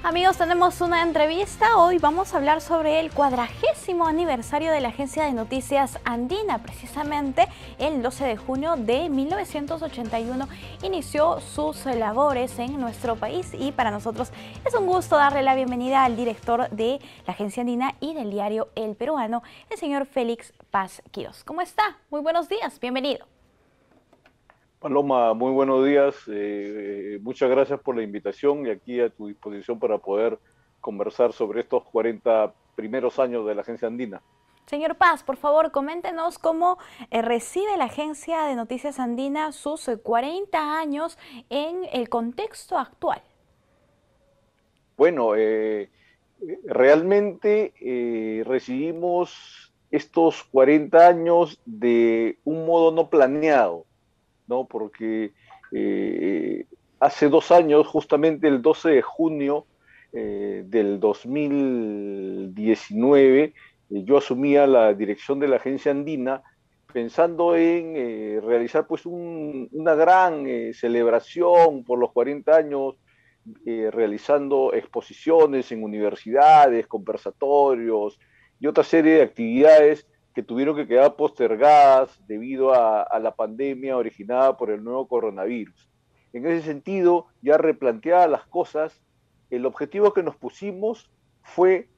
Amigos, tenemos una entrevista. Hoy vamos a hablar sobre el 40º aniversario de la Agencia de Noticias Andina. Precisamente el 12 de junio de 1981 inició sus labores en nuestro país y para nosotros es un gusto darle la bienvenida al director de la Agencia Andina y del diario El Peruano, el señor Félix Paz Quirós. ¿Cómo está? Muy buenos días, bienvenido. Paloma, muy buenos días. Muchas gracias por la invitación y aquí a tu disposición para poder conversar sobre estos 40 primeros años de la Agencia Andina. Señor Paz, por favor, coméntenos cómo recibe la Agencia de Noticias Andina sus 40 años en el contexto actual. Bueno, realmente recibimos estos 40 años de un modo no planeado, ¿no? Porque hace 2 años, justamente el 12 de junio del 2019, yo asumía la dirección de la Agencia Andina pensando en realizar pues una gran celebración por los 40 años, realizando exposiciones en universidades, conversatorios y otra serie de actividades que tuvieron que quedar postergadas debido a la pandemia originada por el nuevo coronavirus. En ese sentido, ya replanteadas las cosas, el objetivo que nos pusimos fue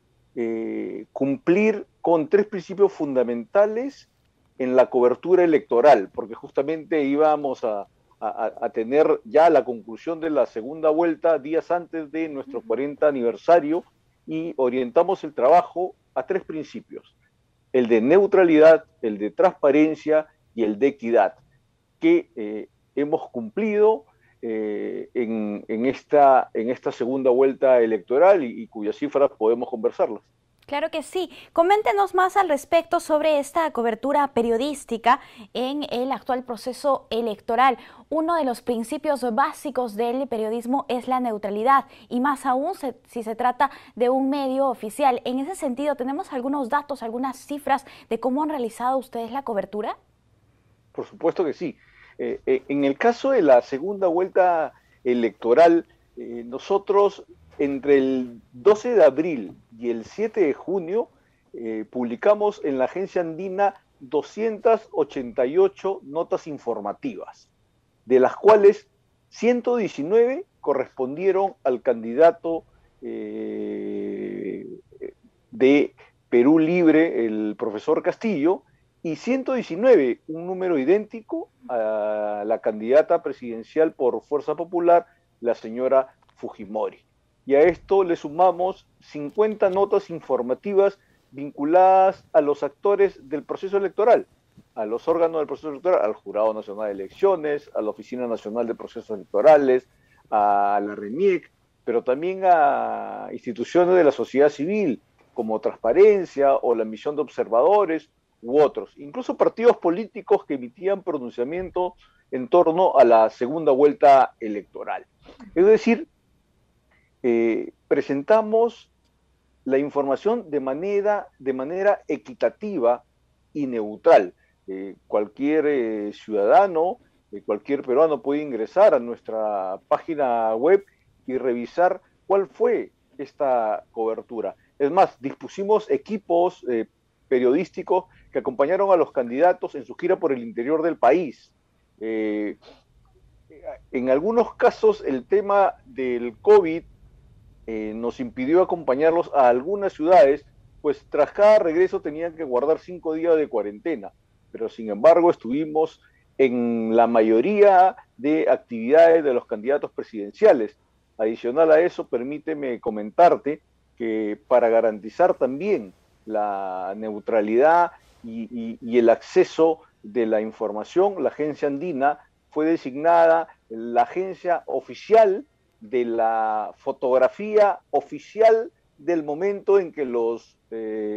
cumplir con 3 principios fundamentales en la cobertura electoral, porque justamente íbamos a tener ya la conclusión de la segunda vuelta días antes de nuestro 40 aniversario y orientamos el trabajo a 3 principios: el de neutralidad, el de transparencia y el de equidad, que hemos cumplido en esta segunda vuelta electoral y cuyas cifras podemos conversarlas. Claro que sí. Coméntenos más al respecto sobre esta cobertura periodística en el actual proceso electoral. Uno de los principios básicos del periodismo es la neutralidad y más aún si se trata de un medio oficial. En ese sentido, ¿tenemos algunos datos, algunas cifras de cómo han realizado ustedes la cobertura? Por supuesto que sí. En el caso de la segunda vuelta electoral, nosotros entre el 12 de abril y el 7 de junio publicamos en la Agencia Andina 288 notas informativas, de las cuales 119 correspondieron al candidato de Perú Libre, el profesor Castillo, y 119, un número idéntico a la candidata presidencial por Fuerza Popular, la señora Fujimori. Y a esto le sumamos 50 notas informativas vinculadas a los actores del proceso electoral, a los órganos del proceso electoral, al Jurado Nacional de Elecciones, a la Oficina Nacional de Procesos Electorales, a la RENIEC, pero también a instituciones de la sociedad civil, como Transparencia o la Misión de Observadores, u otros, incluso partidos políticos que emitían pronunciamiento en torno a la segunda vuelta electoral. Es decir, presentamos la información de manera equitativa y neutral. Cualquier ciudadano, cualquier peruano puede ingresar a nuestra página web y revisar cuál fue esta cobertura. Es más, dispusimos equipos periodísticos que acompañaron a los candidatos en su gira por el interior del país. En algunos casos el tema del COVID nos impidió acompañarlos a algunas ciudades, pues tras cada regreso tenían que guardar 5 días de cuarentena, pero sin embargo estuvimos en la mayoría de actividades de los candidatos presidenciales. Adicional a eso, permíteme comentarte que para garantizar también la neutralidad y el acceso de la información, la Agencia Andina fue designada la agencia oficial de la fotografía oficial del momento en que los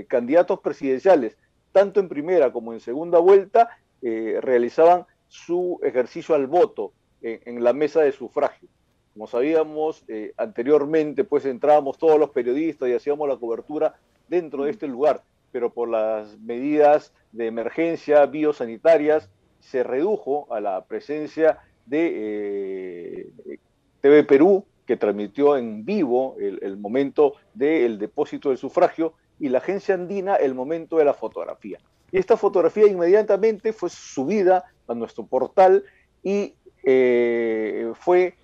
candidatos presidenciales, tanto en primera como en segunda vuelta, realizaban su ejercicio al voto en la mesa de sufragio. Como sabíamos anteriormente, pues entrábamos todos los periodistas y hacíamos la cobertura dentro de este lugar, pero por las medidas de emergencia biosanitarias se redujo a la presencia de TV Perú que transmitió en vivo el momento del depósito del sufragio, y la agencia andina el momento de la fotografía. Y esta fotografía inmediatamente fue subida a nuestro portal y fue,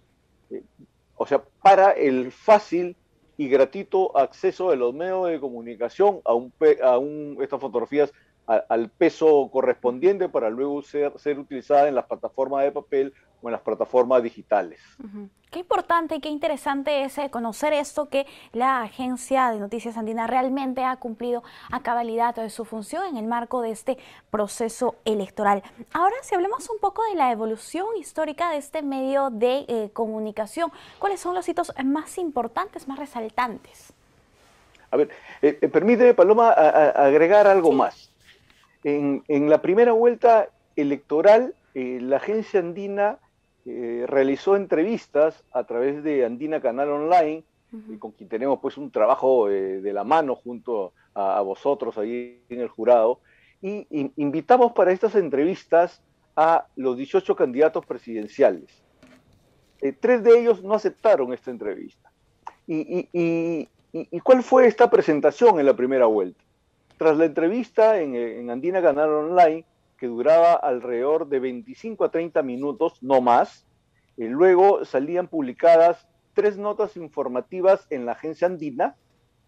o sea, para el fácil y gratuito acceso de los medios de comunicación estas fotografías al peso correspondiente para luego ser utilizada en las plataformas de papel o en las plataformas digitales. Qué importante y qué interesante es conocer esto, que la Agencia de Noticias Andina realmente ha cumplido a cabalidad de su función en el marco de este proceso electoral. Ahora, si hablemos un poco de la evolución histórica de este medio de comunicación, ¿cuáles son los hitos más importantes, más resaltantes? A ver, permíteme, Paloma, agregar algo más. En la primera vuelta electoral, la agencia andina realizó entrevistas a través de Andina Canal Online, con quien tenemos pues un trabajo de la mano junto a vosotros ahí en el jurado, y invitamos para estas entrevistas a los 18 candidatos presidenciales. 3 de ellos no aceptaron esta entrevista. ¿Y cuál fue esta presentación en la primera vuelta? Tras la entrevista en Andina Canal Online, que duraba alrededor de 25 a 30 minutos, no más, luego salían publicadas 3 notas informativas en la agencia andina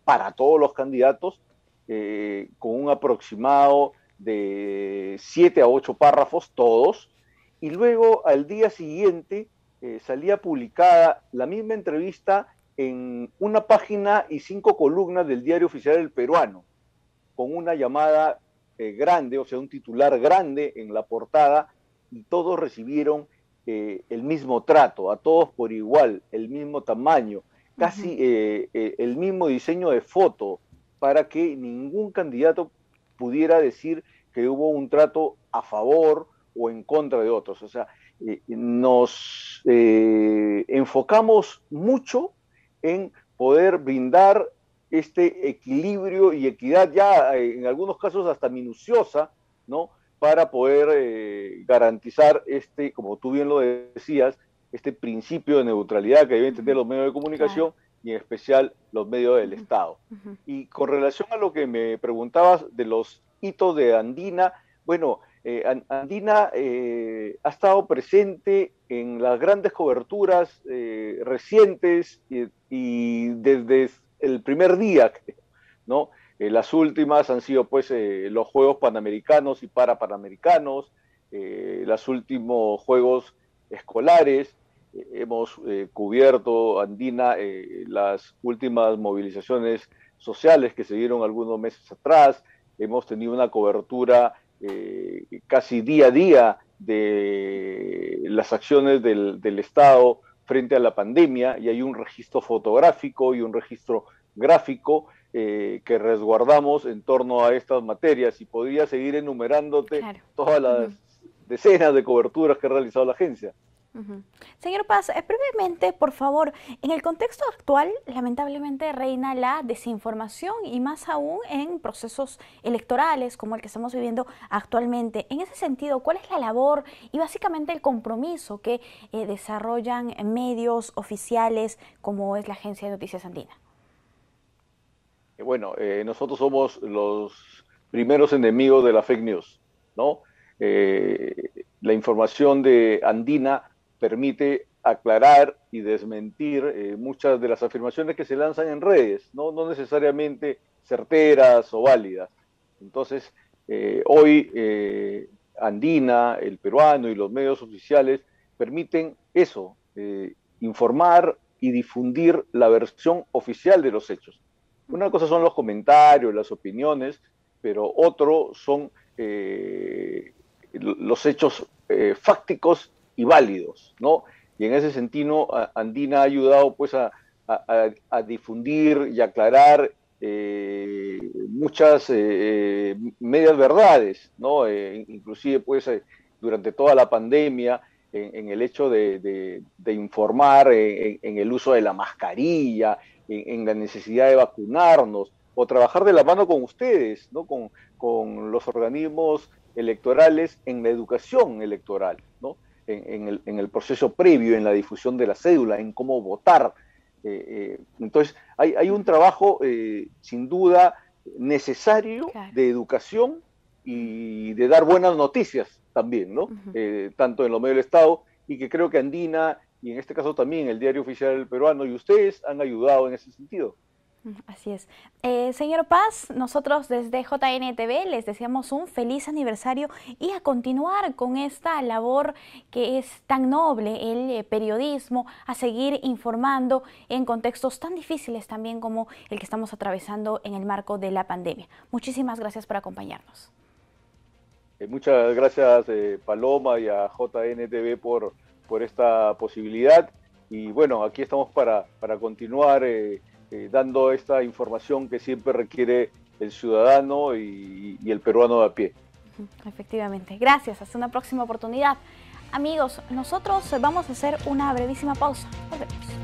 para todos los candidatos, con un aproximado de 7 a 8 párrafos todos, y luego al día siguiente salía publicada la misma entrevista en una página y 5 columnas del Diario Oficial del Peruano, con una llamada grande, o sea, un titular grande en la portada, y todos recibieron el mismo trato, a todos por igual, el mismo tamaño, casi el mismo diseño de foto, para que ningún candidato pudiera decir que hubo un trato a favor o en contra de otros. O sea, nos enfocamos mucho en poder brindar este equilibrio y equidad, ya en algunos casos hasta minuciosa, ¿no?, para poder garantizar como tú bien lo decías, este principio de neutralidad que deben tener los medios de comunicación, claro, y en especial los medios del Estado. Y con relación a lo que me preguntabas de los hitos de Andina, bueno, Andina ha estado presente en las grandes coberturas recientes y desde el primer día, ¿no? Las últimas han sido pues los Juegos Panamericanos y Parapanamericanos, los últimos Juegos Escolares, hemos cubierto, Andina, las últimas movilizaciones sociales que se dieron algunos meses atrás, hemos tenido una cobertura casi día a día de las acciones del Estado frente a la pandemia, y hay un registro fotográfico y un registro gráfico que resguardamos en torno a estas materias, y podría seguir enumerándote, claro, todas las decenas de coberturas que ha realizado la agencia. Señor Paz, brevemente, por favor, en el contexto actual, lamentablemente reina la desinformación, y más aún en procesos electorales como el que estamos viviendo actualmente. En ese sentido, ¿cuál es la labor y básicamente el compromiso que desarrollan medios oficiales como es la Agencia de Noticias Andina? Bueno, nosotros somos los primeros enemigos de la fake news, ¿no? La información de Andina permite aclarar y desmentir muchas de las afirmaciones que se lanzan en redes, no necesariamente certeras o válidas. Entonces, hoy Andina, el Peruano y los medios oficiales permiten eso, informar y difundir la versión oficial de los hechos. Una cosa son los comentarios, las opiniones, pero otro son los hechos fácticos y válidos, ¿no? Y en ese sentido, Andina ha ayudado pues a difundir y aclarar muchas medias verdades, ¿no? Inclusive pues durante toda la pandemia, en el hecho de informar en el uso de la mascarilla, en la necesidad de vacunarnos, o trabajar de la mano con ustedes, ¿no? Con los organismos electorales en la educación electoral, ¿no? en el proceso previo, en la difusión de la cédula, en cómo votar. Entonces, hay un trabajo sin duda necesario Claro. de educación y de dar buenas noticias también, ¿no? Tanto en los medios del Estado, y que creo que Andina, y en este caso también el Diario Oficial Peruano, y ustedes han ayudado en ese sentido. Así es. Señor Paz, nosotros desde JNTV les deseamos un feliz aniversario y a continuar con esta labor que es tan noble, el periodismo, a seguir informando en contextos tan difíciles también como el que estamos atravesando en el marco de la pandemia. Muchísimas gracias por acompañarnos. Muchas gracias, Paloma, y a JNTV por esta posibilidad. Y bueno, aquí estamos para continuar dando esta información que siempre requiere el ciudadano y el peruano de a pie. Efectivamente. Gracias. Hasta una próxima oportunidad. Amigos, nosotros vamos a hacer una brevísima pausa. Volvemos.